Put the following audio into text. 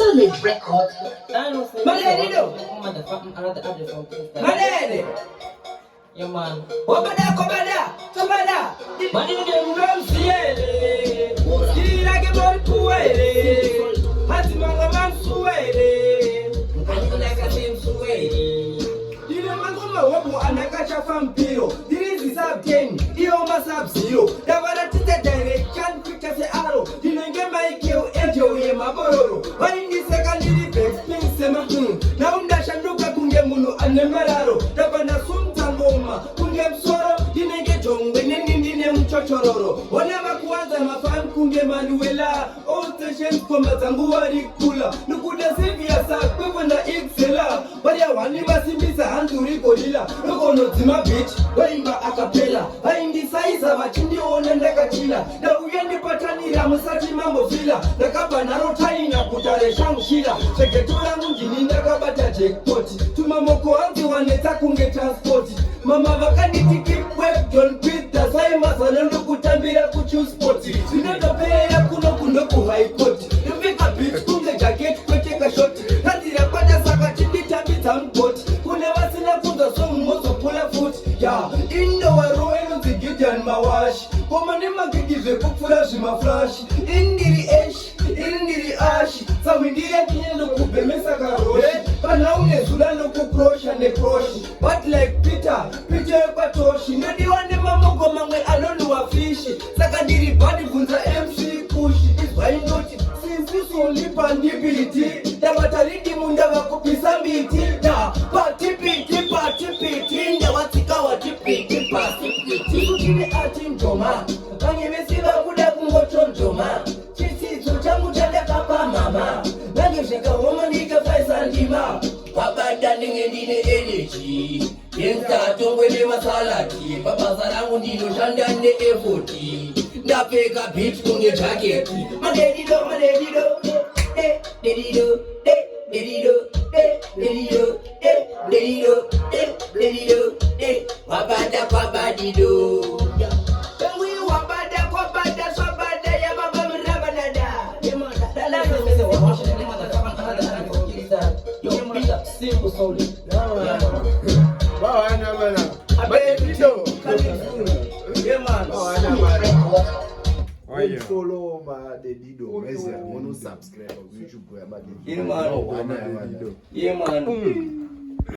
Solid record. Malene. Yeah, man. Kabada. Malene msiele. Kila kebori kuele. Hati manga mansuele. Angula kasi msuele. Dile mangoma wabu anakacha fampiro. Dile sub 10. Iyo masab 0. Davara tite direction picture se aro. Dile ngema ikeo ejo ye mabororo. Waindi sekandiri back sema na undashanduka kunge munu anemeraro. Davana sumtangoma kunge msoro. Dile ngejongwe nindine mchochororo. Wanama kuanza mafan kunge manuela. All stations komba zangu wari kula. Nukuda sivya saa kwewe na XLA. Waria wani masimbisa handuri gorilla. Nukono zima bitch. Waimba akapela. Haindi saiza machindi onendeka chila. Na uyende patanira musati mambo fila. Nakaba narotai na kutare shangshila. Seketura mjini nakabata jackpoti. Tumamoko anzi waneta kunge transporti. Mama vakaniti keep web John Peter. Saima sanendo kutambira kuchu sporti. Sinatopea kuno kuhigh court. Nufika bitch kunge jacket kweteka shoti. Katira kwada saka chindi tambita mpoti. Kune wasina kunga somu mozo pula foot. Ya indo waro enu zigijan mawashi. Koma nima kigive kufurashi maflashi. Indiri ashi. Sawindiri kinyendo kubemesa karoshi. Panaune zulano kukrosha ne kroshi. But like Peter patoshi. Nadi wane mamogo mangwe alonu wafishi. Sakadiri badi vunza MC kushi. Why not? Since you lipa nibiti. Dabatariki munda wakupisa mbiti. Da pati piti. Nyawatika watipiti pati. Sukini ati njoma. Wanyemesiva kuda kungocho njoma. Chisizo changu chanda kapa mama. Nanyesheka womanika faisa ndima. Wabada ningendine energy. Yensta tongwele masalati. Papa sarangu ndino shandane efoti. Ndapeka bitch kunge jacketi. Madedido. Wabada kwa badido. Wabada swabada ya baba mrabanada. Simple solid. Follow ma Dedido. Subscribe on YouTube. Yeah, man.